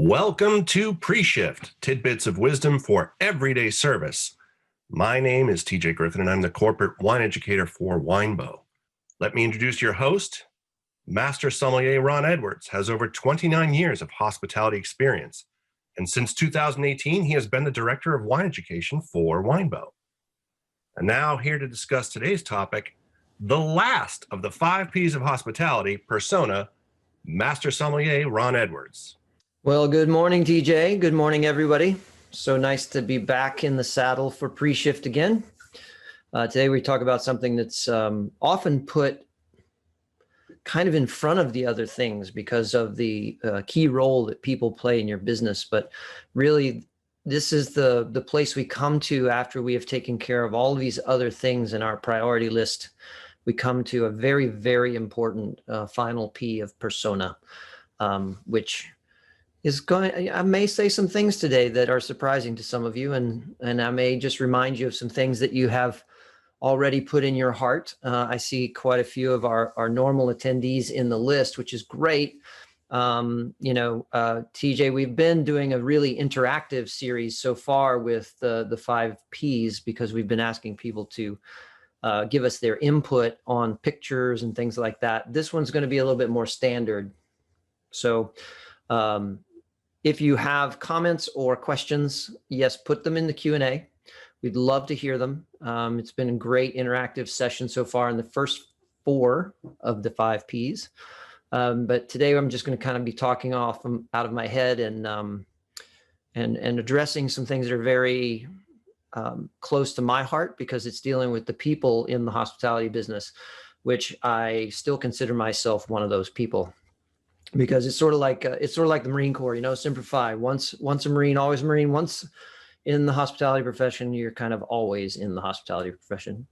Welcome to Pre-Shift, tidbits of wisdom for everyday service. My name is TJ Griffin, and I'm the corporate wine educator for Winebow. Let me introduce your host. Master Sommelier Ron Edwards has over 29 years of hospitality experience, and since 2018, he has been the director of wine education for Winebow. And now here to discuss today's topic, the last of the 5 P's of hospitality, persona, Master Sommelier Ron Edwards. Well, good morning, TJ. Good morning, everybody. So nice to be back in the saddle for pre-shift again. Today we talk about something that's often put kind of in front of the other things because of the key role that people play in your business. But really, this is the place we come to after we have taken care of all of these other things in our priority list. We come to a very, very important final P of persona, which is going, I may say some things today that are surprising to some of you, and I may just remind you of some things that you have already put in your heart. I see quite a few of our normal attendees in the list, which is great. TJ, we've been doing a really interactive series so far with the 5 Ps because we've been asking people to give us their input on pictures and things like that. This one's going to be a little bit more standard. So, if you have comments or questions, yes, put them in the Q&A. We'd love to hear them. It's been a great interactive session so far in the first 4 of the 5 Ps. But today I'm just going to kind of be talking out of my head and addressing some things that are very close to my heart because it's dealing with the people in the hospitality business, which I still consider myself one of those people. Because it's sort of like the Marine Corps, Semper Fi. Once a Marine, always a Marine. Once in the hospitality profession, you're kind of always in the hospitality profession.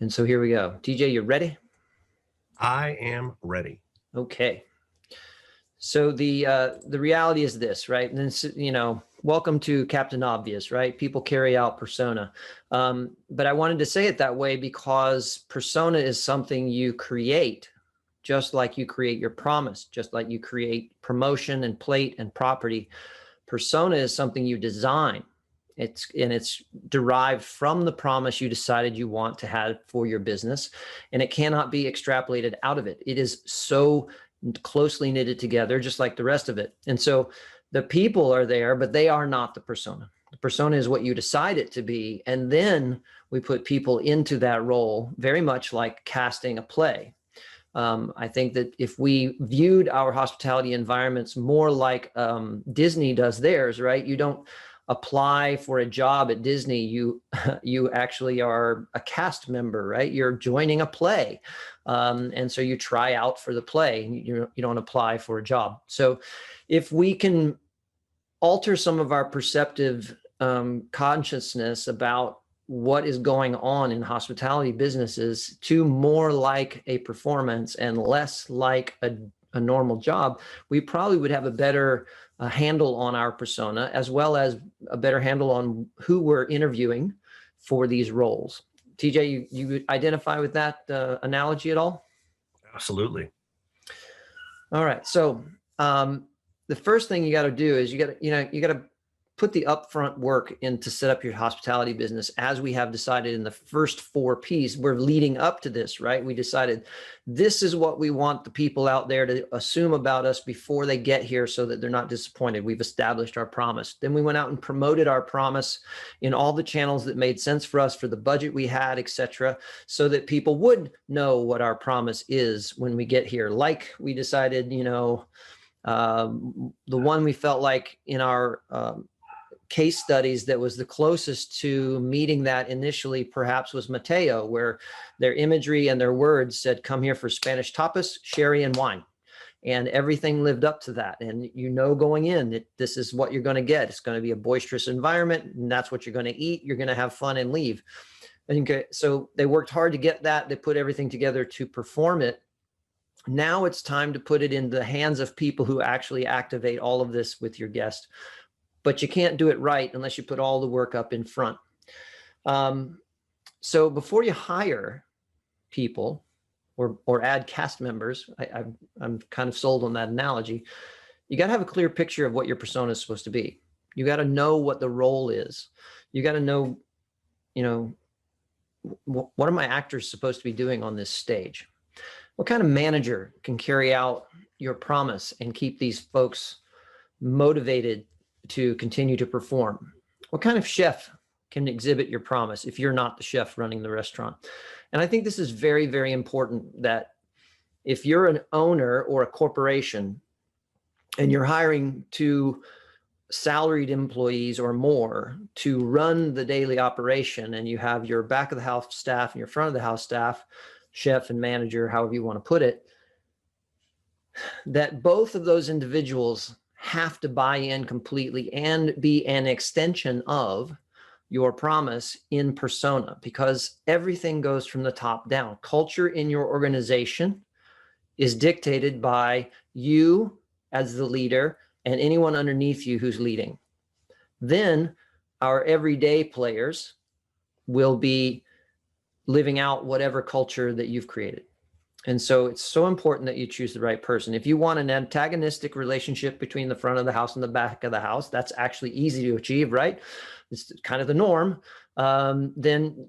And so here we go. TJ, you ready? I am ready. Okay. So the reality is this, right? And then welcome to Captain Obvious, right? People carry out persona. But I wanted to say it that way because persona is something you create. Just like you create your promise, just like you create promotion and plate and property, persona is something you design. It's derived from the promise you decided you want to have for your business, and it cannot be extrapolated out of it. It is so closely knitted together, just like the rest of it. And so the people are there, but they are not the persona. The persona is what you decide it to be, and then we put people into that role, very much like casting a play. I think that if we viewed our hospitality environments more like Disney does theirs, right? You don't apply for a job at Disney. You actually are a cast member, right? You're joining a play. And so you try out for the play. You don't apply for a job. So if we can alter some of our perceptive consciousness about what is going on in hospitality businesses to more like a performance and less like a normal job, we probably would have a better handle on our persona, as well as a better handle on who we're interviewing for these roles. TJ, you identify with that analogy at all? Absolutely. All right. So the first thing you got to do is you got to put the upfront work in to set up your hospitality business, as we have decided in the first 4 Ps. We're leading up to this, right? We decided this is what we want the people out there to assume about us before they get here so that they're not disappointed. We've established our promise. Then we went out and promoted our promise in all the channels that made sense for us for the budget we had, etc., so that people would know what our promise is when we get here. Like we decided, the one we felt like in our case studies that was the closest to meeting that initially perhaps was Mateo, where their imagery and their words said, come here for Spanish tapas, sherry, and wine. And everything lived up to that. And going in that this is what you're going to get. It's going to be a boisterous environment, and that's what you're going to eat. You're going to have fun and leave. And so they worked hard to get that. They put everything together to perform it. Now it's time to put it in the hands of people who actually activate all of this with your guest. But you can't do it right unless you put all the work up in front. So before you hire people or add cast members, I'm kind of sold on that analogy. you got to have a clear picture of what your persona is supposed to be. You got to know what the role is. You got to know, what are my actors supposed to be doing on this stage? What kind of manager can carry out your promise and keep these folks motivated to continue to perform? What kind of chef can exhibit your promise if you're not the chef running the restaurant? And I think this is very, very important, that if you're an owner or a corporation and you're hiring 2 salaried employees or more to run the daily operation, and you have your back of the house staff and your front of the house staff, chef and manager, however you want to put it, that both of those individuals have to buy in completely and be an extension of your promise in persona, because everything goes from the top down. Culture in your organization is dictated by you as the leader and anyone underneath you who's leading. Then our everyday players will be living out whatever culture that you've created. And so it's so important that you choose the right person. If you want an antagonistic relationship between the front of the house and the back of the house, that's actually easy to achieve, right? It's kind of the norm. Then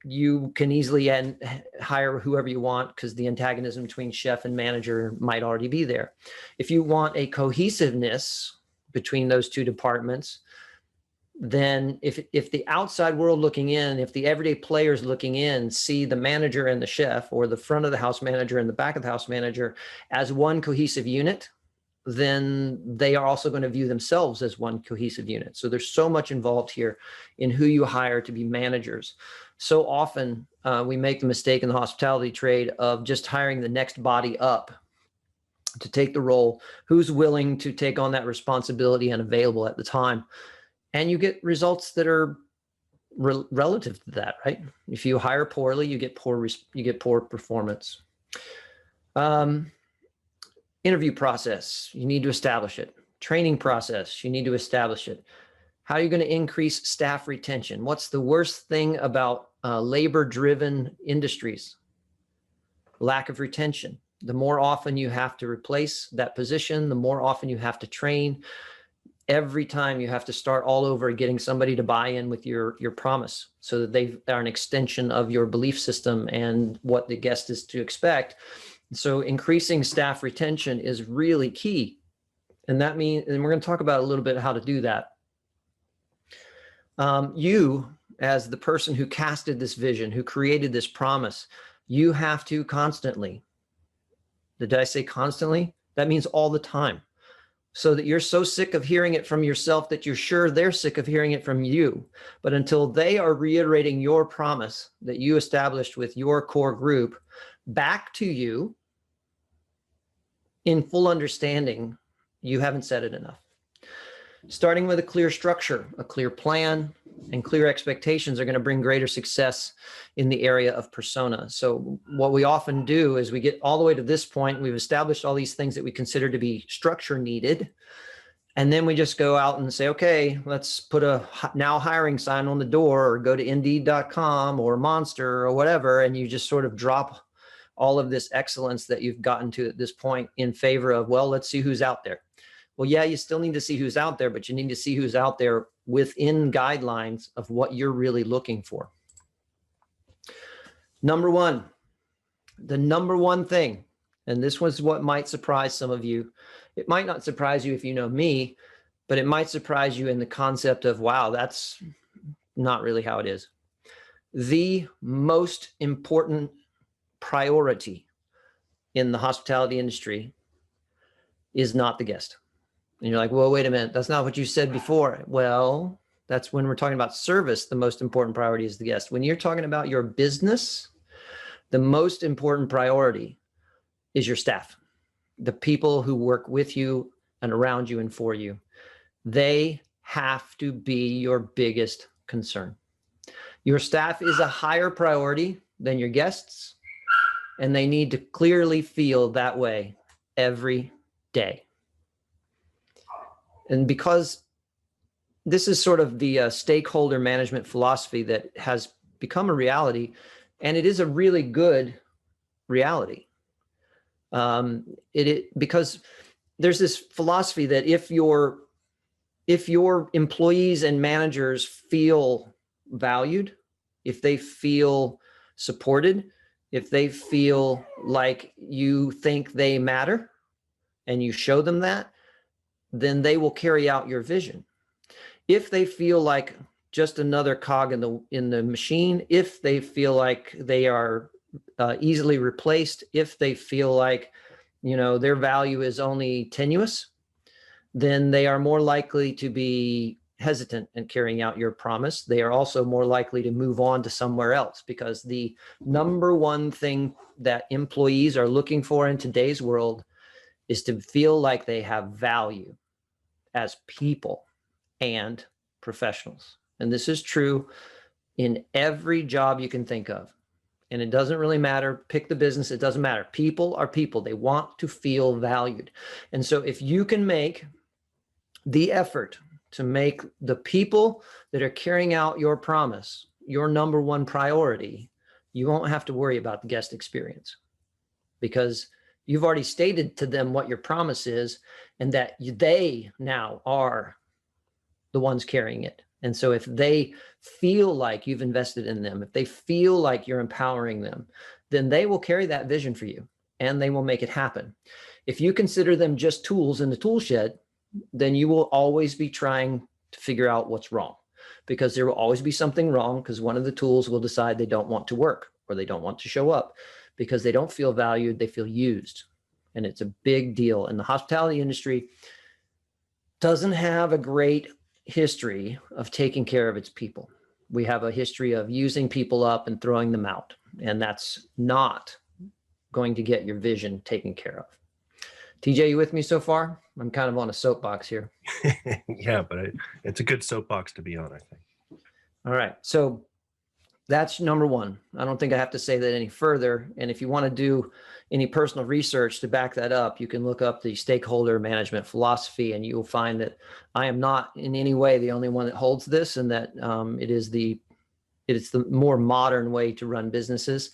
you can easily hire whoever you want, because the antagonism between chef and manager might already be there. If you want a cohesiveness between those 2 departments, then if the outside world looking in, if the everyday players looking in see the manager and the chef, or the front of the house manager and the back of the house manager, as one cohesive unit, then they are also going to view themselves as one cohesive unit. So there's so much involved here in who you hire to be managers. So often we make the mistake in the hospitality trade of just hiring the next body up to take the role, who's willing to take on that responsibility and available at the time. And you get results that are relative to that, right? If you hire poorly, you get poor performance. Interview process, you need to establish it. Training process, you need to establish it. How are you going to increase staff retention? What's the worst thing about labor-driven industries? Lack of retention. The more often you have to replace that position, the more often you have to train. Every time you have to start all over getting somebody to buy in with your promise, so that they are an extension of your belief system and what the guest is to expect. So increasing staff retention is really key. And that means, and we're going to talk about a little bit how to do that. You, as the person who casted this vision, who created this promise, you have to constantly, did I say constantly? That means all the time. So that you're so sick of hearing it from yourself that you're sure they're sick of hearing it from you. But until they are reiterating your promise that you established with your core group back to you in full understanding, you haven't said it enough. Starting with a clear structure, a clear plan, and clear expectations are going to bring greater success in the area of persona. So what we often do is we get all the way to this point, we've established all these things that we consider to be structure needed. And then we just go out and say, okay, let's put a now hiring sign on the door, or go to Indeed.com or Monster or whatever. And you just sort of drop all of this excellence that you've gotten to at this point in favor of, well, let's see who's out there. Well, yeah, you still need to see who's out there, but you need to see who's out there within guidelines of what you're really looking for. Number one, the number one thing, and this was what might surprise some of you. It might not surprise you if you know me, but it might surprise you in the concept of, wow, that's not really how it is. The most important priority in the hospitality industry is not the guest. And you're like, well, wait a minute, that's not what you said before. Well, that's when we're talking about service. The most important priority is the guest. When you're talking about your business, the most important priority is your staff, the people who work with you and around you and for you. They have to be your biggest concern. Your staff is a higher priority than your guests, and they need to clearly feel that way every day. And because this is sort of the stakeholder management philosophy that has become a reality, and it is a really good reality. Because there's this philosophy that if your employees and managers feel valued, if they feel supported, if they feel like you think they matter and you show them that, then they will carry out your vision. If they feel like just another cog in the machine, if they feel like they are easily replaced, if they feel like, their value is only tenuous, then they are more likely to be hesitant in carrying out your promise. They are also more likely to move on to somewhere else, because the number one thing that employees are looking for in today's world is to feel like they have value as people and professionals. And this is true in every job you can think of. And it doesn't really matter. Pick the business. It doesn't matter. People are people. They want to feel valued. And so if you can make the effort to make the people that are carrying out your promise your number one priority, you won't have to worry about the guest experience, because you've already stated to them what your promise is and that they now are the ones carrying it. And so if they feel like you've invested in them, if they feel like you're empowering them, then they will carry that vision for you and they will make it happen. If you consider them just tools in the tool shed, then you will always be trying to figure out what's wrong, because there will always be something wrong, because one of the tools will decide they don't want to work or they don't want to show up because they don't feel valued, they feel used. And it's a big deal. And the hospitality industry doesn't have a great history of taking care of its people. We have a history of using people up and throwing them out, and that's not going to get your vision taken care of. TJ, you with me so far? I'm kind of on a soapbox here. Yeah, but it's a good soapbox to be on, I think. All right. So that's number one. I don't think I have to say that any further. And if you want to do any personal research to back that up, you can look up the stakeholder management philosophy, and you'll find that I am not in any way the only one that holds this, and that it is the more modern way to run businesses.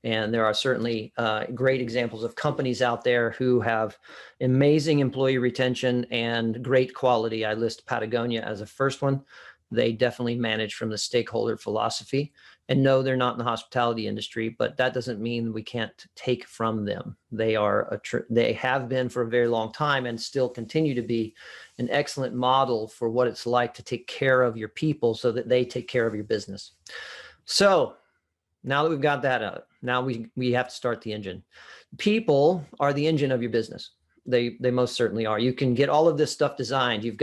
And there are certainly great examples of companies out there who have amazing employee retention and great quality. I list Patagonia as a first one. They definitely manage from the stakeholder philosophy. And no, they're not in the hospitality industry, but that doesn't mean we can't take from them. They have been for a very long time and still continue to be an excellent model for what it's like to take care of your people so that they take care of your business. So now that we've got that out, now we have to start the engine. People are the engine of your business. They most certainly are. You can get all of this stuff designed. You've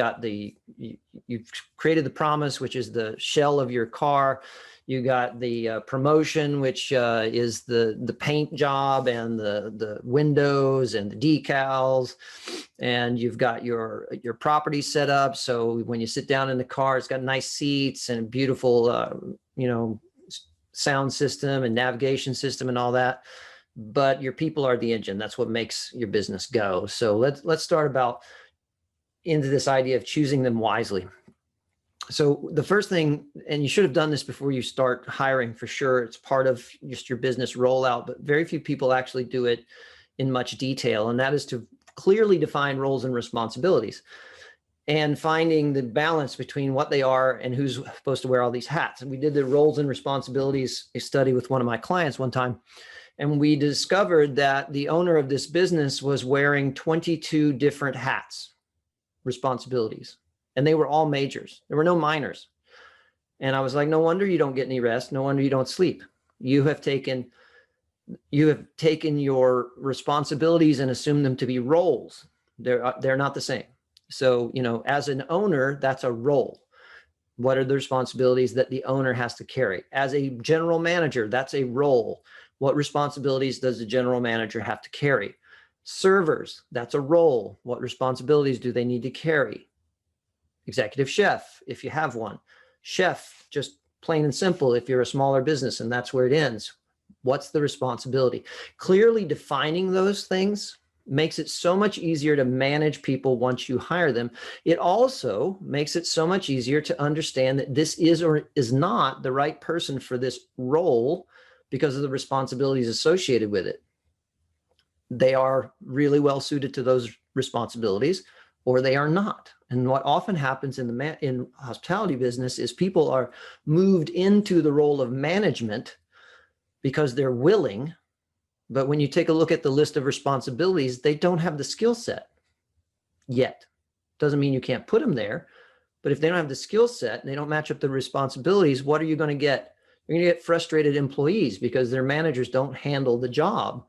created the promise, which is the shell of your car. You got the promotion, which is the paint job and the windows and the decals, and you've got your property set up. So when you sit down in the car, it's got nice seats and beautiful sound system and navigation system and all that. But your people are the engine. That's what makes your business go. So let's start into this idea of choosing them wisely. So the first thing, and you should have done this before you start hiring for sure, it's part of just your business rollout, but very few people actually do it in much detail. And that is to clearly define roles and responsibilities and finding the balance between what they are and who's supposed to wear all these hats. And we did the roles and responsibilities study with one of my clients one time. And we discovered that the owner of this business was wearing 22 different hats, responsibilities. And they were all majors. There were no minors. And I was like, no wonder you don't get any rest. No wonder you don't sleep. You have taken your responsibilities and assumed them to be roles. They're not the same. So, as an owner, that's a role. What are the responsibilities that the owner has to carry? As a general manager, that's a role. What responsibilities does the general manager have to carry? Servers, that's a role. What responsibilities do they need to carry? Executive chef, if you have one. Chef, just plain and simple, if you're a smaller business and that's where it ends. What's the responsibility? Clearly defining those things makes it so much easier to manage people once you hire them. It also makes it so much easier to understand that this is or is not the right person for this role because of the responsibilities associated with it. they are really well suited to those responsibilities, or they are not. And what often happens in the hospitality business is people are moved into the role of management because they're willing. But when you take a look at the list of responsibilities, they don't have the skill set yet. Doesn't mean you can't put them there, but if they don't have the skill set and they don't match up the responsibilities, what are you going to get? You're going to get frustrated employees because their managers don't handle the job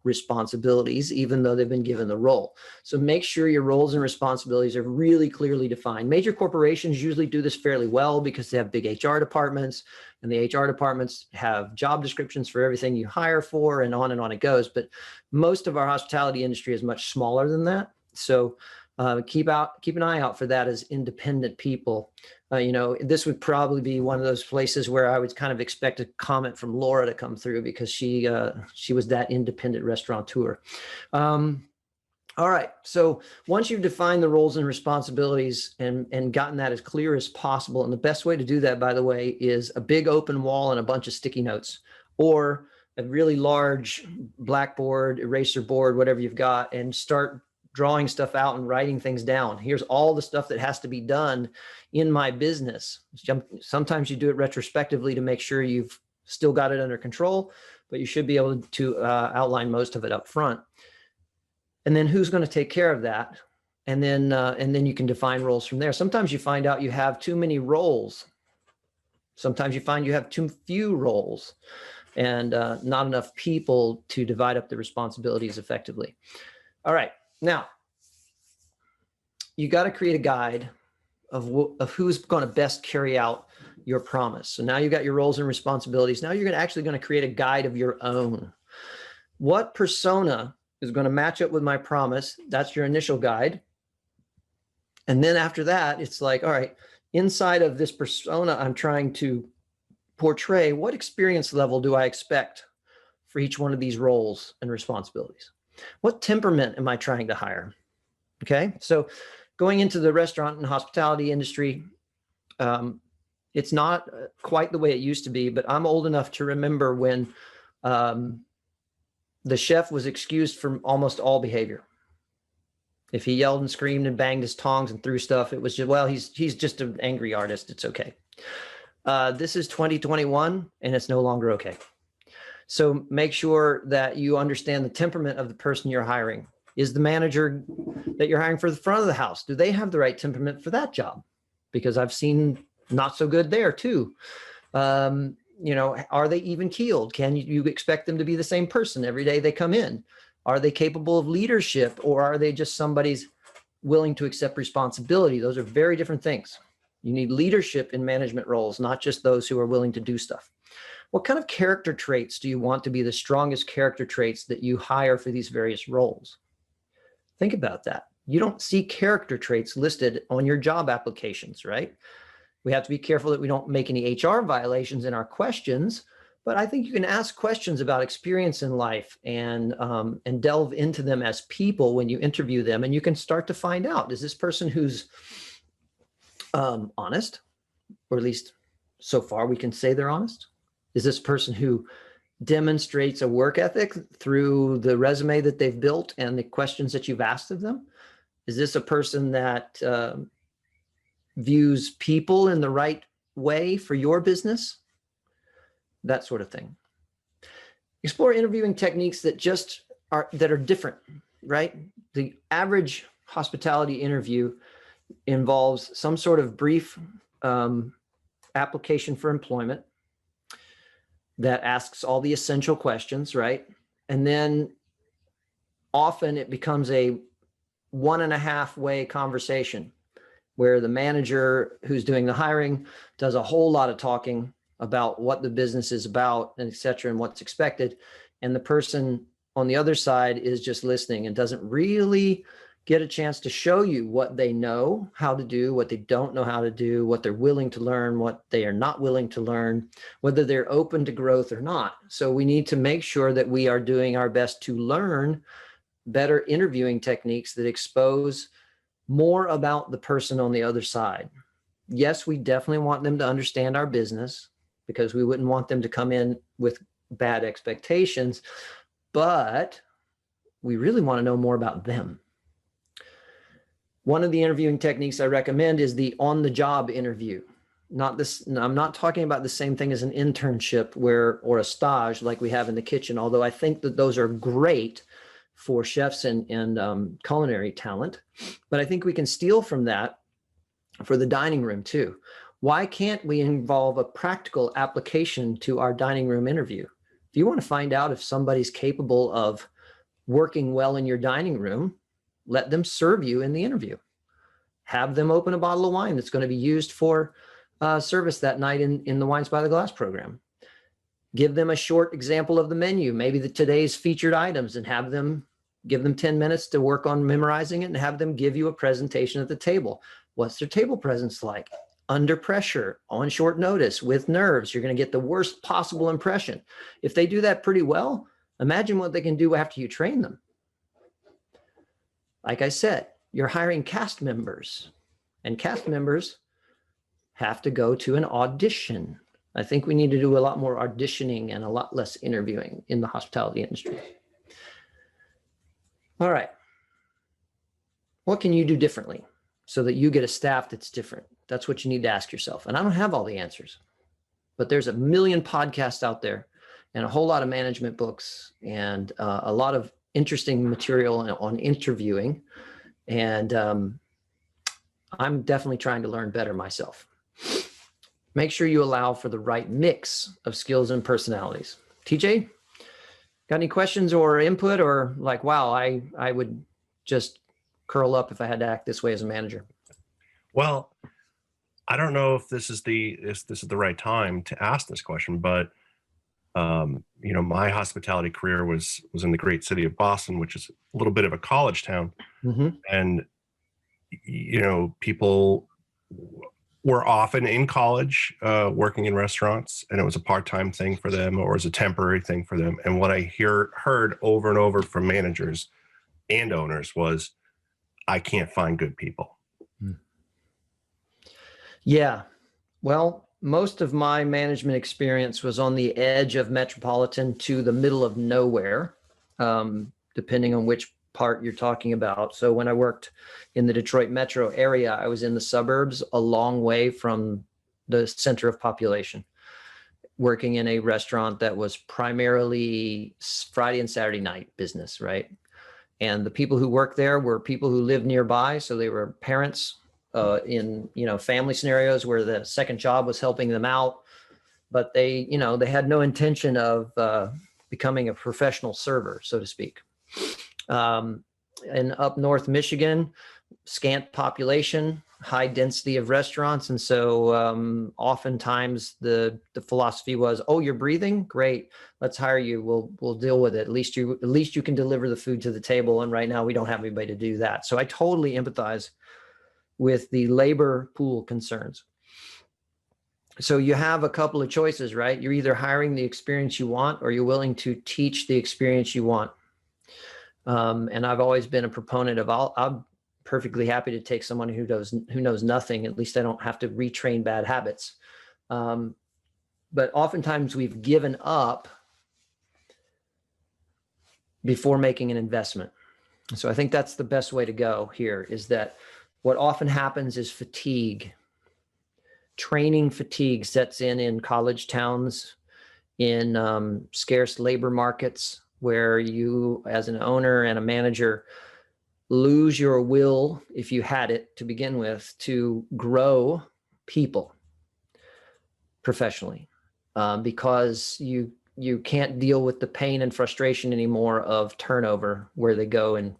responsibilities, even though they've been given the role. So make sure your roles and responsibilities are really clearly defined. Major corporations usually do this fairly well because they have big HR departments, and the HR departments have job descriptions for everything you hire for, and on it goes. But most of our hospitality industry is much smaller than that. So keep an eye out for that as independent people. This would probably be one of those places where I would kind of expect a comment from Laura to come through, because she was that independent restaurateur. All right. So once you've defined the roles and responsibilities and gotten that as clear as possible, and the best way to do that, by the way, is a big open wall and a bunch of sticky notes, or a really large blackboard, eraser board, whatever you've got, and start drawing stuff out and writing things down. Here's all the stuff that has to be done in my business. Sometimes you do it retrospectively to make sure you've still got it under control, but you should be able to outline most of it up front. And then who's going to take care of that? And then you can define roles from there. Sometimes you find out you have too many roles. Sometimes you find you have too few roles and not enough people to divide up the responsibilities effectively. All right. Now, you got to create a guide of who's going to best carry out your promise. So now you've got your roles and responsibilities. Now you're actually going to create a guide of your own. What persona is going to match up with my promise? That's your initial guide. And then after that, it's like, all right, inside of this persona I'm trying to portray, what experience level do I expect for each one of these roles and responsibilities? What temperament am I trying to hire? Okay, so going into the restaurant and hospitality industry, it's not quite the way it used to be, but I'm old enough to remember when the chef was excused from almost all behavior. If he yelled and screamed and banged his tongs and threw stuff, it was just, well, he's just an angry artist. It's okay. This is 2021, and it's no longer okay. So make sure that you understand the temperament of the person you're hiring. Is the manager that you're hiring for the front of the house, do they have the right temperament for that job? Because I've seen not so good there too. Are they even keeled? Can you expect them to be the same person every day they come in? Are they capable of leadership, or are they just somebody's willing to accept responsibility? Those are very different things. You need leadership in management roles, not just those who are willing to do stuff. What kind of character traits do you want to be the strongest character traits that you hire for these various roles? Think about that. You don't see character traits listed on your job applications, right? We have to be careful that we don't make any HR violations in our questions, but I think you can ask questions about experience in life and delve into them as people when you interview them, and you can start to find out, is this person who's honest, or at least so far we can say they're honest? Is this person who demonstrates a work ethic through the resume that they've built and the questions that you've asked of them? Is this a person that views people in the right way for your business? That sort of thing. Explore interviewing techniques that are different, right? The average hospitality interview involves some sort of brief application for employment that asks all the essential questions, right? And then often it becomes a 1.5 way conversation where the manager who's doing the hiring does a whole lot of talking about what the business is about, and et cetera, and what's expected. And the person on the other side is just listening and doesn't really get a chance to show you what they know how to do, what they don't know how to do, what they're willing to learn, what they are not willing to learn, whether they're open to growth or not. So we need to make sure that we are doing our best to learn better interviewing techniques that expose more about the person on the other side. Yes, we definitely want them to understand our business, because we wouldn't want them to come in with bad expectations, but we really want to know more about them. One of the interviewing techniques I recommend is the on-the-job interview. I'm not talking about the same thing as an internship or a stage like we have in the kitchen, although I think that those are great for chefs and culinary talent. But I think we can steal from that for the dining room too. Why can't we involve a practical application to our dining room interview? If you want to find out if somebody's capable of working well in your dining room, let them serve you in the interview. Have them open a bottle of wine that's going to be used for service that night in the Wines by the Glass program. Give them a short example of the menu, maybe today's featured items, and give them 10 minutes to work on memorizing it and have them give you a presentation at the table. What's their table presence like? Under pressure, on short notice, with nerves, you're going to get the worst possible impression. If they do that pretty well, imagine what they can do after you train them. Like I said, you're hiring cast members, and cast members have to go to an audition. I think we need to do a lot more auditioning and a lot less interviewing in the hospitality industry. All right. What can you do differently so that you get a staff that's different? That's what you need to ask yourself. And I don't have all the answers, but there's a million podcasts out there and a whole lot of management books and a lot of interesting material on interviewing. And I'm definitely trying to learn better myself. Make sure you allow for the right mix of skills and personalities. TJ, got any questions or input, or like, wow, I would just curl up if I had to act this way as a manager? Well, I don't know if this is the right time to ask this question, but my hospitality career was in the great city of Boston, which is a little bit of a college town. Mm-hmm. And people were often in college working in restaurants, and it was a part-time thing for them, or it was a temporary thing for them. And what I heard over and over from managers and owners was, I can't find good people. Yeah. Well, most of my management experience was on the edge of metropolitan to the middle of nowhere, depending on which part you're talking about. So when I worked in the Detroit metro area, I was in the suburbs, a long way from the center of population, working in a restaurant that was primarily Friday and Saturday night business, right? And the people who worked there were people who lived nearby. So they were parents in family scenarios where the second job was helping them out, but they had no intention of becoming a professional server, so to speak. And up north Michigan, scant population, high density of restaurants, and so oftentimes the philosophy was, oh, you're breathing, great, let's hire you, we'll deal with it, at least you can deliver the food to the table, and right now we don't have anybody to do that. So I totally empathize with the labor pool concerns. So you have a couple of choices, right? You're either hiring the experience you want, or you're willing to teach the experience you want. And I've always been a proponent of I'm perfectly happy to take someone who knows nothing. At least I don't have to retrain bad habits. But oftentimes we've given up before making an investment. So I think that's the best way to go here, is that what often happens is fatigue. Training fatigue sets in college towns, in scarce labor markets, where you as an owner and a manager lose your will, if you had it to begin with, to grow people professionally, because you can't deal with the pain and frustration anymore of turnover, where they go and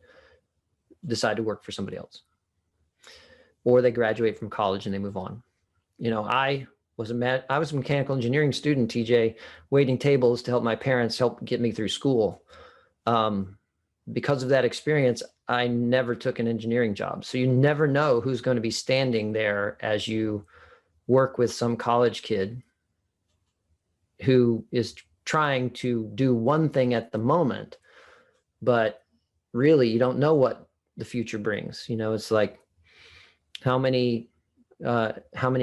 decide to work for somebody else, or they graduate from college and they move on. I was a mechanical engineering student, TJ, waiting tables to help my parents help get me through school. Because of that experience, I never took an engineering job. So you never know who's going to be standing there as you work with some college kid who is trying to do one thing at the moment, but really you don't know what the future brings. It's like how many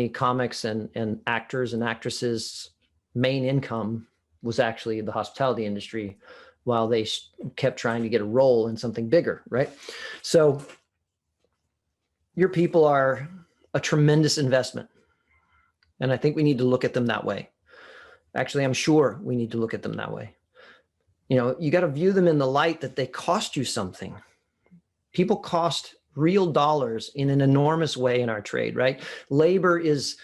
comics and actors and actresses' main income was actually the hospitality industry while they kept trying to get a role in something bigger, right? So your people are a tremendous investment. And I think we need to look at them that way. Actually, I'm sure we need to look at them that way. You got to view them in the light that they cost you something. People cost real dollars in an enormous way in our trade, right? Labor is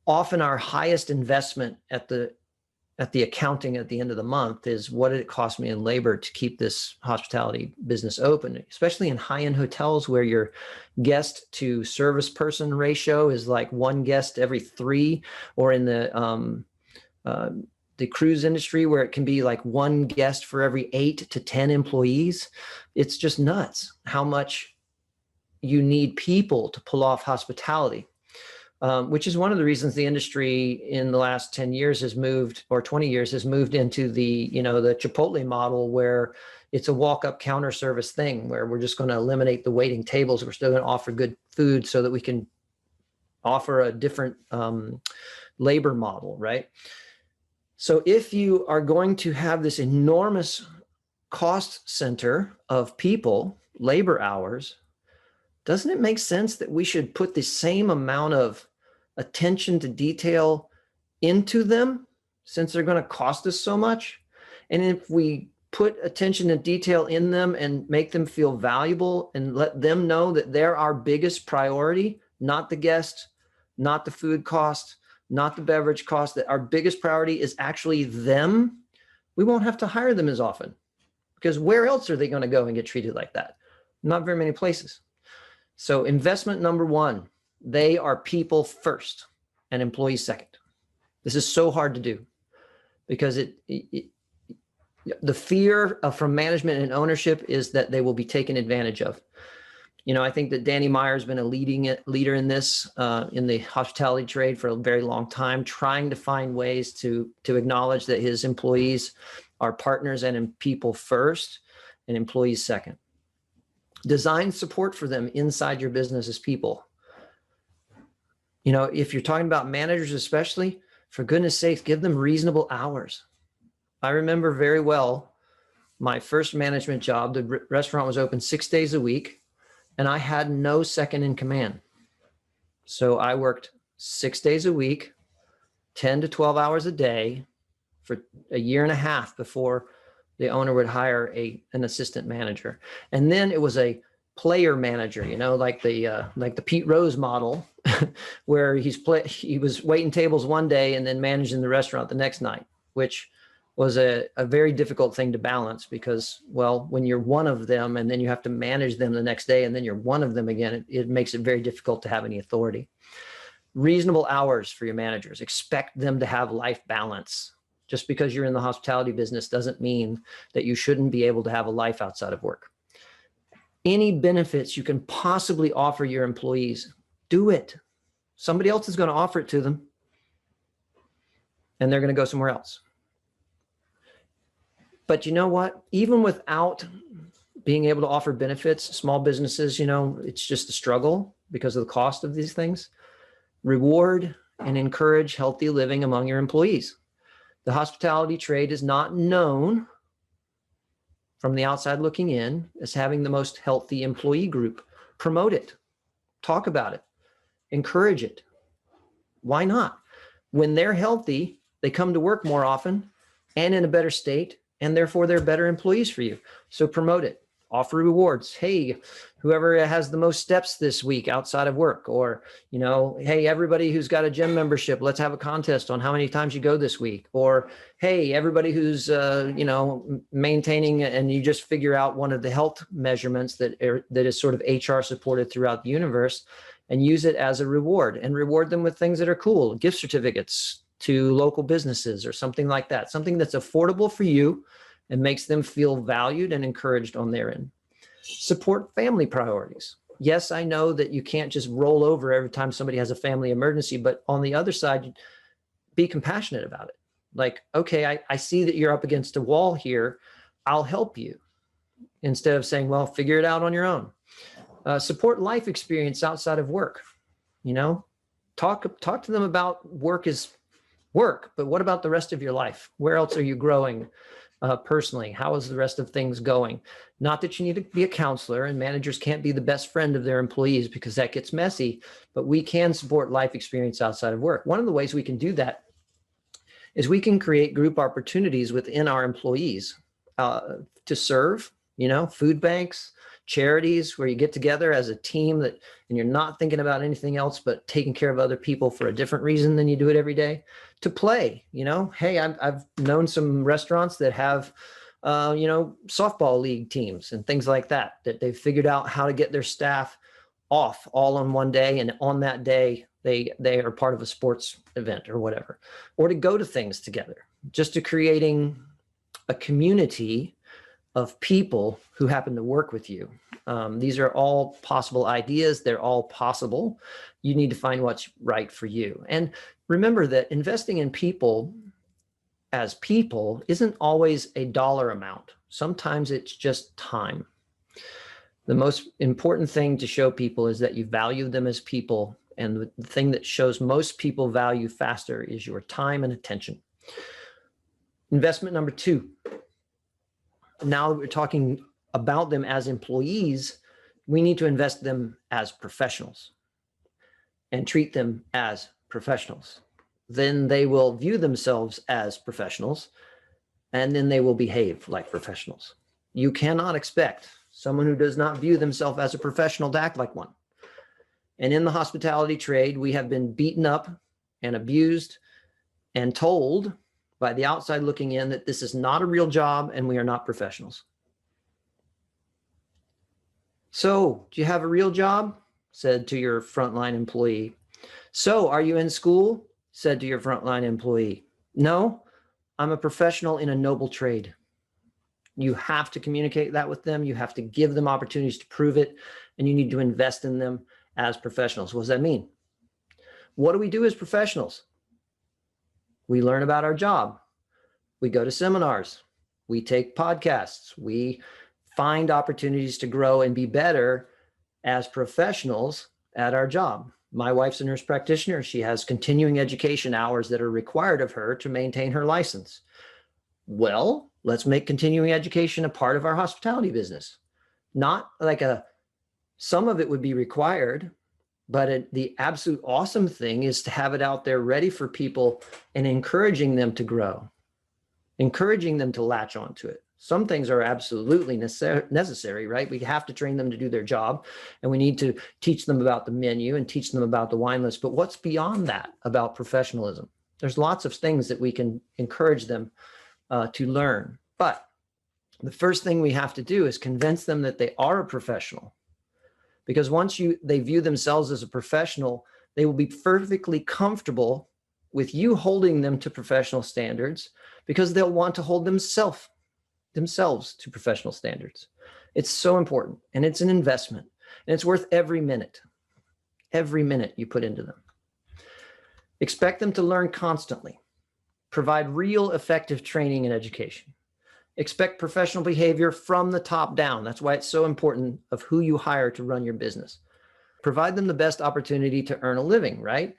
often our highest investment at the accounting at the end of the month, is what did it cost me in labor to keep this hospitality business open, especially in high-end hotels where your guest to service person ratio is like one guest every 3, or in the cruise industry where it can be like one guest for every 8 to 10 employees. It's just nuts how much you need people to pull off hospitality. Which is one of the reasons the industry in the last 10 years has moved, or 20 years has moved into the Chipotle model, where it's a walk-up counter service thing, where we're just going to eliminate the waiting tables. We're still going to offer good food so that we can offer a different labor model, right? So if you are going to have this enormous cost center of people, labor hours, doesn't it make sense that we should put the same amount of attention to detail into them, since they're going to cost us so much? And if we put attention to detail in them and make them feel valuable and let them know that they're our biggest priority, not the guest, not the food cost, not the beverage cost, that our biggest priority is actually them, we won't have to hire them as often. Because where else are they going to go and get treated like that? Not very many places. So investment number 1, they are people first and employees second. This is so hard to do because the fear from management and ownership is that they will be taken advantage of. I think that Danny Meyer has been a leader in this, in the hospitality trade for a very long time, trying to find ways to acknowledge that his employees are partners and people first and employees second. Design support for them inside your business as people. If you're talking about managers especially, for goodness sakes, give them reasonable hours. I remember very well my first management job. The restaurant was open 6 days a week, and I had no second in command. So I worked 6 days a week, 10 to 12 hours a day for a year and a half before the owner would hire an assistant manager. And then it was a player manager, like the Pete Rose model, where he was waiting tables one day and then managing the restaurant the next night, which was a very difficult thing to balance because, well, when you're one of them and then you have to manage them the next day and then you're one of them again, it makes it very difficult to have any authority. Reasonable hours for your managers. Expect them to have life balance. Just because you're in the hospitality business doesn't mean that you shouldn't be able to have a life outside of work. Any benefits you can possibly offer your employees, do it. Somebody else is going to offer it to them, and they're going to go somewhere else. But you know what? Even without being able to offer benefits, small businesses, it's just a struggle because of the cost of these things. Reward and encourage healthy living among your employees. The hospitality trade is not known from the outside looking in as having the most healthy employee group. Promote it. Talk about it. Encourage it. Why not? When they're healthy, they come to work more often and in a better state, and therefore they're better employees for you. So promote it. Offer rewards. Hey, whoever has the most steps this week outside of work, or, hey, everybody who's got a gym membership, let's have a contest on how many times you go this week. Or, hey, everybody who's, maintaining, and you just figure out one of the health measurements that is sort of HR supported throughout the universe, and use it as a reward, and reward them with things that are cool, gift certificates to local businesses or something like that, something that's affordable for you and makes them feel valued and encouraged on their end. Support family priorities. Yes, I know that you can't just roll over every time somebody has a family emergency, but on the other side, be compassionate about it. Like, okay, I see that you're up against a wall here. I'll help you. Instead of saying, well, figure it out on your own. Support life experience outside of work. Talk to them about work is work, but what about the rest of your life? Where else are you growing? personally? How is the rest of things going? Not that you need to be a counselor, and managers can't be the best friend of their employees because that gets messy, but we can support life experience outside of work. One of the ways we can do that is we can create group opportunities within our employees to serve, food banks, charities, where you get together as a team and you're not thinking about anything else but taking care of other people for a different reason than you do it every day. To play, hey, I've known some restaurants that have softball league teams and things like that they've figured out how to get their staff off all on one day, and on that day they are part of a sports event or whatever, or to go to things together, just to creating a community of people who happen to work with you. These are all possible ideas. They're all possible. You need to find what's right for you. And remember that investing in people as people isn't always a dollar amount. Sometimes it's just time. The most important thing to show people is that you value them as people. And the thing that shows most people value faster is your time and attention. Investment number 2. Now that we're talking about them as employees, we need to invest them as professionals and treat them as professionals. Then they will view themselves as professionals, and then they will behave like professionals. You cannot expect someone who does not view themselves as a professional to act like one. And in the hospitality trade, we have been beaten up and abused and told by the outside looking in that this is not a real job and we are not professionals. So, do you have a real job? Said to your frontline employee. So, are you in school? Said to your frontline employee. No, I'm a professional in a noble trade. You have to communicate that with them. You have to give them opportunities to prove it, and you need to invest in them as professionals. What does that mean? What do we do as professionals? We learn about our job. We go to seminars. We take podcasts. We find opportunities to grow and be better as professionals at our job. My wife's a nurse practitioner. She has continuing education hours that are required of her to maintain her license. Well, let's make continuing education a part of our hospitality business. Not like some of it would be required, but the absolute awesome thing is to have it out there ready for people and encouraging them to grow, encouraging them to latch onto it. Some things are absolutely necessary, right? We have to train them to do their job, and we need to teach them about the menu and teach them about the wine list. But what's beyond that about professionalism? There's lots of things that we can encourage them to learn. But the first thing we have to do is convince them that they are a professional. Because once they view themselves as a professional, they will be perfectly comfortable with you holding them to professional standards, because they'll want to hold themselves to professional standards. It's so important, and it's an investment, and it's worth every minute you put into them. Expect them to learn constantly. Provide real effective training and education. Expect professional behavior from the top down. That's why it's so important of who you hire to run your business. Provide them the best opportunity to earn a living, right?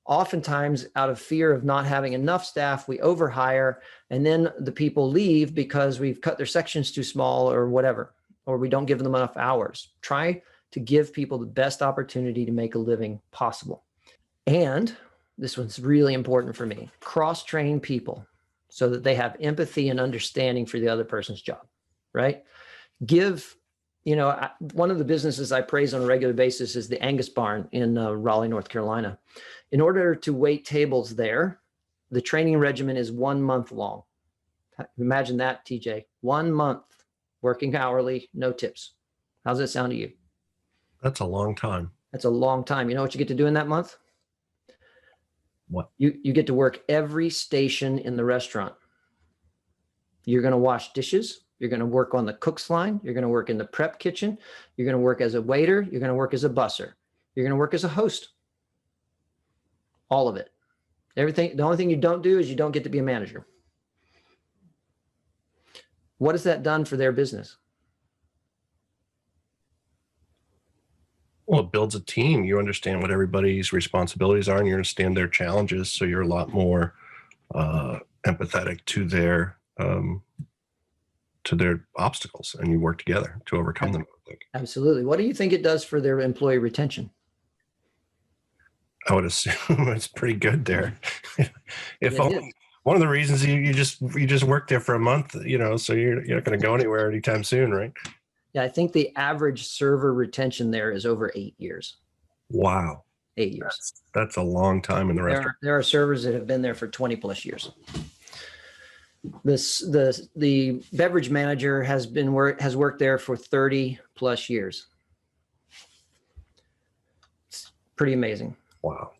Oftentimes, out of fear of not having enough staff, we overhire, and then the people leave because we've cut their sections too small or whatever, or we don't give them enough hours. Try to give people the best opportunity to make a living possible. And this one's really important for me. Cross-train people so that they have empathy and understanding for the other person's job, right? One of the businesses I praise on a regular basis is the Angus Barn in Raleigh, North Carolina. In order to wait tables there, the training regimen is 1 month long. Imagine that, TJ. 1 month, working hourly, no tips. How's that sound to you? That's a long time. That's a long time. You know what you get to do in that month? What? You get to work every station in the restaurant. You're going to wash dishes. You're going to work on the cook's line. You're going to work in the prep kitchen. You're going to work as a waiter. You're going to work as a busser. You're going to work as a host. All of it. Everything. The only thing you don't do is you don't get to be a manager. What has that done for their business? Well, it builds a team. You understand what everybody's responsibilities are, and you understand their challenges. So you're a lot more empathetic to their to their obstacles, and you work together to overcome them. I think. Absolutely. What do you think it does for their employee retention? I would assume it's pretty good there. If It only is. one of the reasons you just work there for a month, so you're not going to go anywhere anytime soon, right? Yeah, I think the average server retention there is over 8 years. Wow. 8 years. That's a long time in the restaurant. There are servers that have been there for 20 plus years. The beverage manager has worked there for 30 plus years. It's pretty amazing. Wow.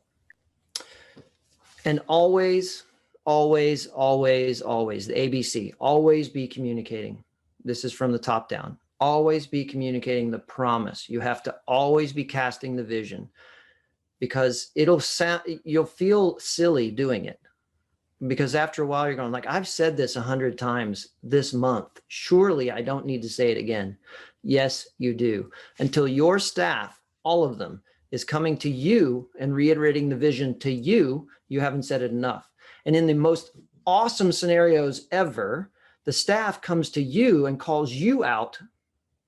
And always, always, always, always, the ABC, always be communicating. This is from the top down. Always be communicating the promise. You have to always be casting the vision, because you'll feel silly doing it. Because after a while you're going like, I've said this 100 times this month. Surely I don't need to say it again. Yes, you do. Until your staff, all of them, is coming to you and reiterating the vision to you, you haven't said it enough. And in the most awesome scenarios ever, the staff comes to you and calls you out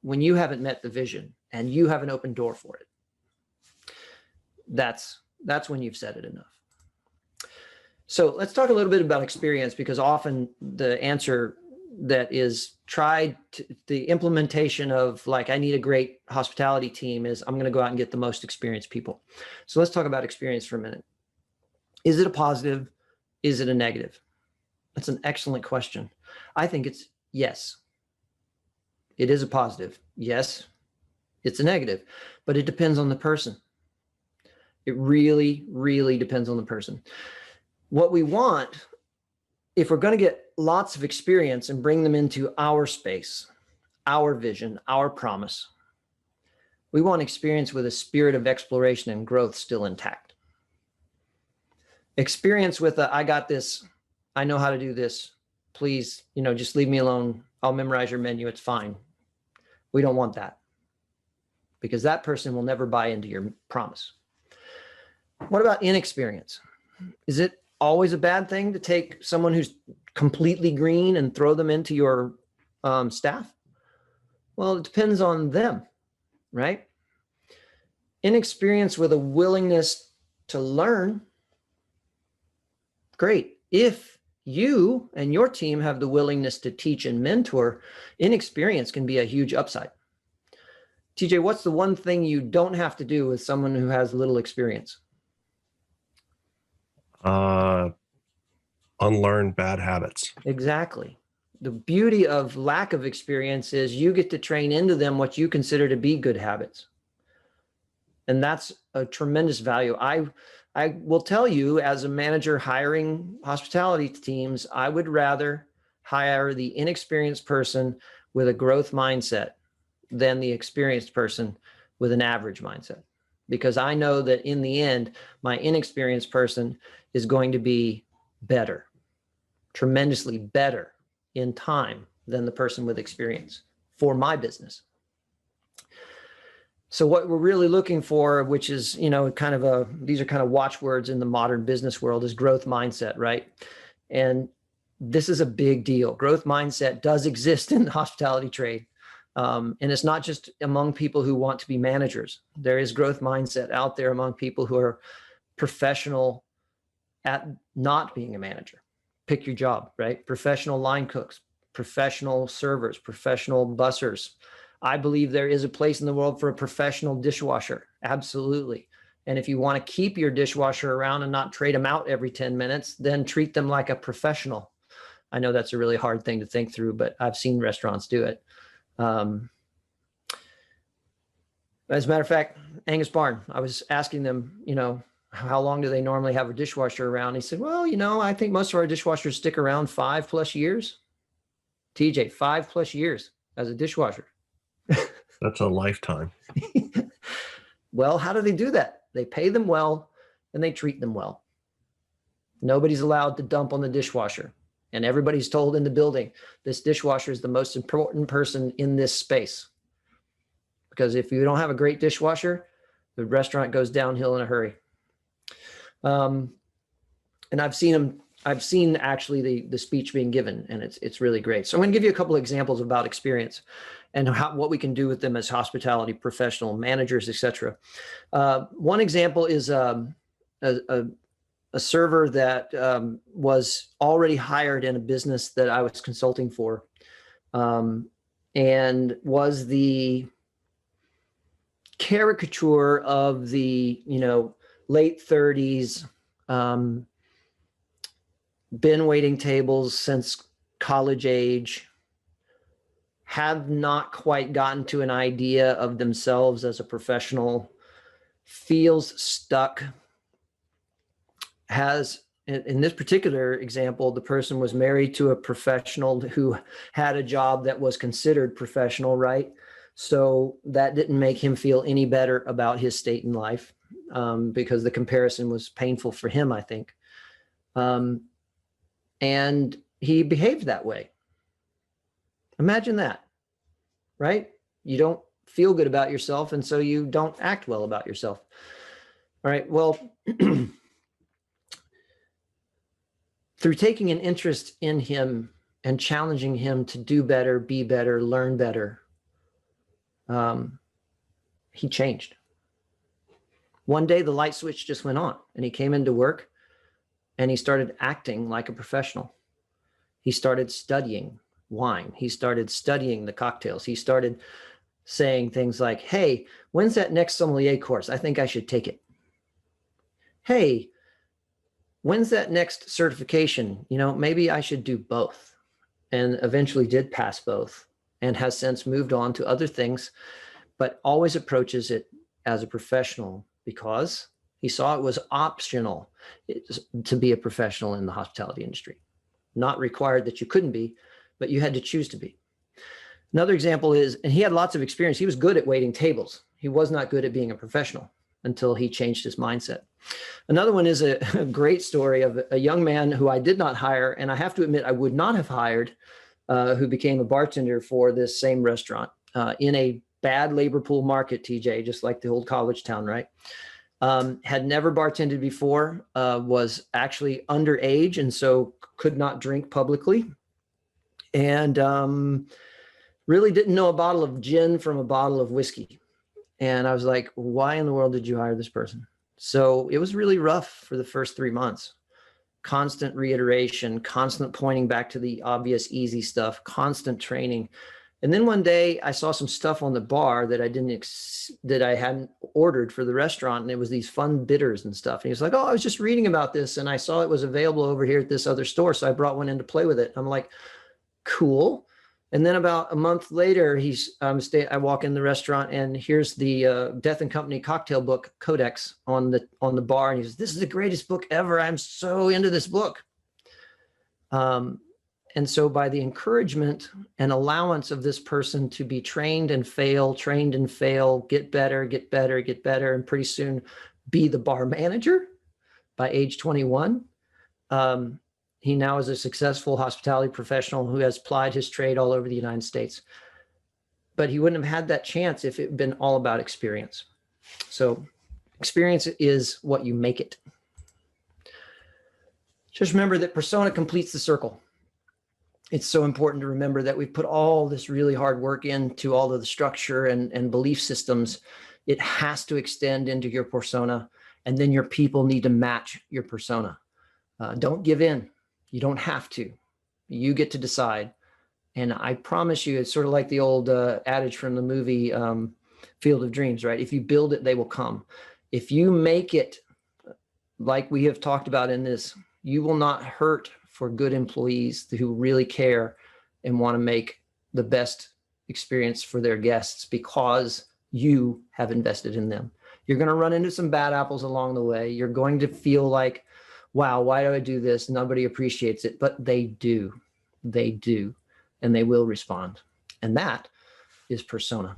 when you haven't met the vision and you have an open door for it. That's when you've said it enough. So let's talk a little bit about experience, because often the answer that is tried to the implementation of like, I need a great hospitality team is I'm going to go out and get the most experienced people. So let's talk about experience for a minute. Is it a positive? Is it a negative? That's an excellent question. I think it's yes. It is a positive. Yes, it's a negative, but it depends on the person. It really, really depends on the person. What we want, if we're going to get lots of experience and bring them into our space, our vision, our promise, we want experience with a spirit of exploration and growth still intact. Experience with I got this, I know how to do this, please, just leave me alone. I'll memorize your menu. It's fine. We don't want that, because that person will never buy into your promise. What about inexperience? Is it always a bad thing to take someone who's completely green and throw them into your staff? Well, it depends on them, right? Inexperience with a willingness to learn, great. If you and your team have the willingness to teach and mentor, inexperience can be a huge upside. TJ, what's the one thing you don't have to do with someone who has little experience? Unlearn bad habits. Exactly. The beauty of lack of experience is you get to train into them what you consider to be good habits. And that's a tremendous value. I will tell you, as a manager hiring hospitality teams, I would rather hire the inexperienced person with a growth mindset than the experienced person with an average mindset. Because I know that in the end, my inexperienced person is going to be better, tremendously better in time than the person with experience for my business. So what we're really looking for, which is, these are kind of watchwords in the modern business world, is growth mindset, right? And this is a big deal. Growth mindset does exist in the hospitality trade. And it's not just among people who want to be managers. There is growth mindset out there among people who are professional at not being a manager. Pick your job, right? Professional line cooks, professional servers, professional bussers. I believe there is a place in the world for a professional dishwasher. Absolutely. And if you want to keep your dishwasher around and not trade them out every 10 minutes, then treat them like a professional. I know that's a really hard thing to think through, but I've seen restaurants do it. As a matter of fact, Angus Barn, I was asking them, how long do they normally have a dishwasher around? He said, well, I think most of our dishwashers stick around 5+ years. TJ, 5+ years as a dishwasher. That's a lifetime. Well, how do they do that? They pay them well and they treat them well. Nobody's allowed to dump on the dishwasher. And everybody's told in the building, this dishwasher is the most important person in this space. Because if you don't have a great dishwasher, the restaurant goes downhill in a hurry. And I've seen them I've seen actually the speech being given, and it's really great. So I'm going to give you a couple of examples about experience and what we can do with them as hospitality professional managers, etc. One example is a server that was already hired in a business that I was consulting for, and was the caricature of the late 30s, been waiting tables since college age, have not quite gotten to an idea of themselves as a professional, feels stuck, has, in this particular example, the person was married to a professional who had a job that was considered professional, right? So that didn't make him feel any better about his state in life, because the comparison was painful for him, I think. And he behaved that way. Imagine that, right? You don't feel good about yourself, and so you don't act well about yourself. All right, well, through taking an interest in him and challenging him to do better, be better, learn better, he changed. One day the light switch just went on, and he came into work and he started acting like a professional. He started studying wine. He started studying the cocktails. He started saying things like, hey, when's that next sommelier course? I think I should take it. Hey, when's that next certification? Maybe I should do both. And eventually did pass both, and has since moved on to other things, but always approaches it as a professional because he saw it was optional to be a professional in the hospitality industry. Not required that you couldn't be, but you had to choose to be. Another example is, and he had lots of experience. He was good at waiting tables. He was not good at being a professional until he changed his mindset. Another one is a great story of a young man who I did not hire, and I have to admit I would not have hired, who became a bartender for this same restaurant in a bad labor pool market, TJ, just like the old college town, right? Had never bartended before, was actually underage, and so could not drink publicly, and really didn't know a bottle of gin from a bottle of whiskey. And I was like, why in the world did you hire this person? So it was really rough for the first 3 months. Constant reiteration, constant pointing back to the obvious, easy stuff, constant training. And then one day I saw some stuff on the bar that I hadn't ordered for the restaurant. And it was these fun bitters and stuff. And he was like, oh, I was just reading about this, and I saw it was available over here at this other store. So I brought one in to play with it. I'm like, cool. And then about a month later, I walk in the restaurant, and here's the Death and Company cocktail book Codex on the bar. And he says, this is the greatest book ever. I'm so into this book. And so by the encouragement and allowance of this person to be trained and fail, get better, and pretty soon be the bar manager by age 21, he now is a successful hospitality professional who has plied his trade all over the United States. But he wouldn't have had that chance if it had been all about experience. So experience is what you make it. Just remember that persona completes the circle. It's so important to remember that we put all this really hard work into all of the structure and belief systems. It has to extend into your persona, and then your people need to match your persona. Don't give in. You don't have to. You get to decide. And I promise you, it's sort of like the old adage from the movie Field of Dreams, right? If you build it, they will come. If you make it like we have talked about in this, you will not hurt for good employees who really care and want to make the best experience for their guests because you have invested in them. You're going to run into some bad apples along the way. You're going to feel like, wow, why do I do this? Nobody appreciates it, but they do. They do, and they will respond. And that is persona.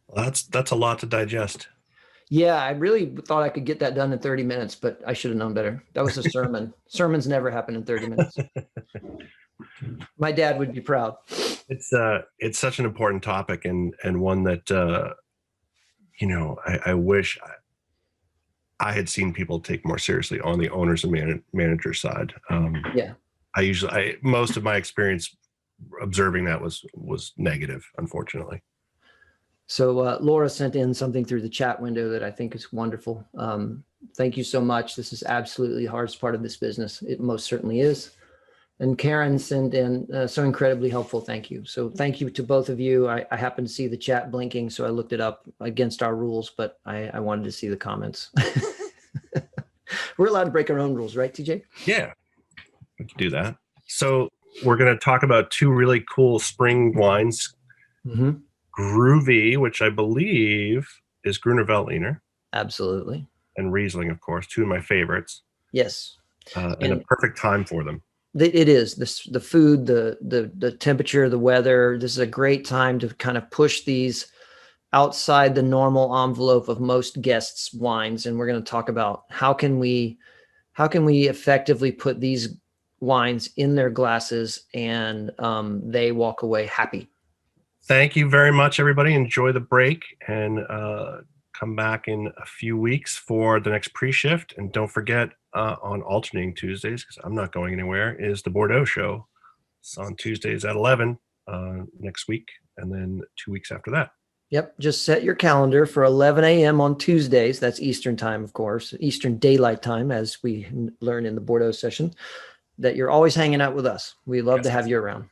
Well, that's a lot to digest. Yeah, I really thought I could get that done in 30 minutes, but I should have known better. That was a sermon. Sermons never happen in 30 minutes. My dad would be proud. It's such an important topic, and one that I wish I had seen people take more seriously on the owners and manager side. Yeah. Most of my experience observing that was negative, unfortunately. So Laura sent in something through the chat window that I think is wonderful. Thank you so much. This is absolutely the hardest part of this business. It most certainly is. And Karen sent in so incredibly helpful. Thank you. So thank you to both of you. I happened to see the chat blinking, so I looked it up against our rules, but I wanted to see the comments. We're allowed to break our own rules, right, TJ? Yeah, we can do that. So we're going to talk about two really cool spring wines. Mm-hmm. Groovy, which I believe is Gruner Veltliner. Absolutely. And Riesling, of course, two of my favorites. Yes. And a perfect time for them. It is the food, the temperature, the weather. This is a great time to kind of push these outside the normal envelope of most guests' wines. And we're going to talk about how can we effectively put these wines in their glasses and they walk away happy. Thank you very much, everybody. Enjoy the break and come back in a few weeks for the next pre-shift. And don't forget on alternating Tuesdays, because I'm not going anywhere, is the Bordeaux show. It's on Tuesdays at 11 next week, and then 2 weeks after that. Yep. Just set your calendar for 11 a.m. on Tuesdays. That's Eastern time, of course, Eastern Daylight Time, as we learn in the Bordeaux session, that you're always hanging out with us. We love to have you around.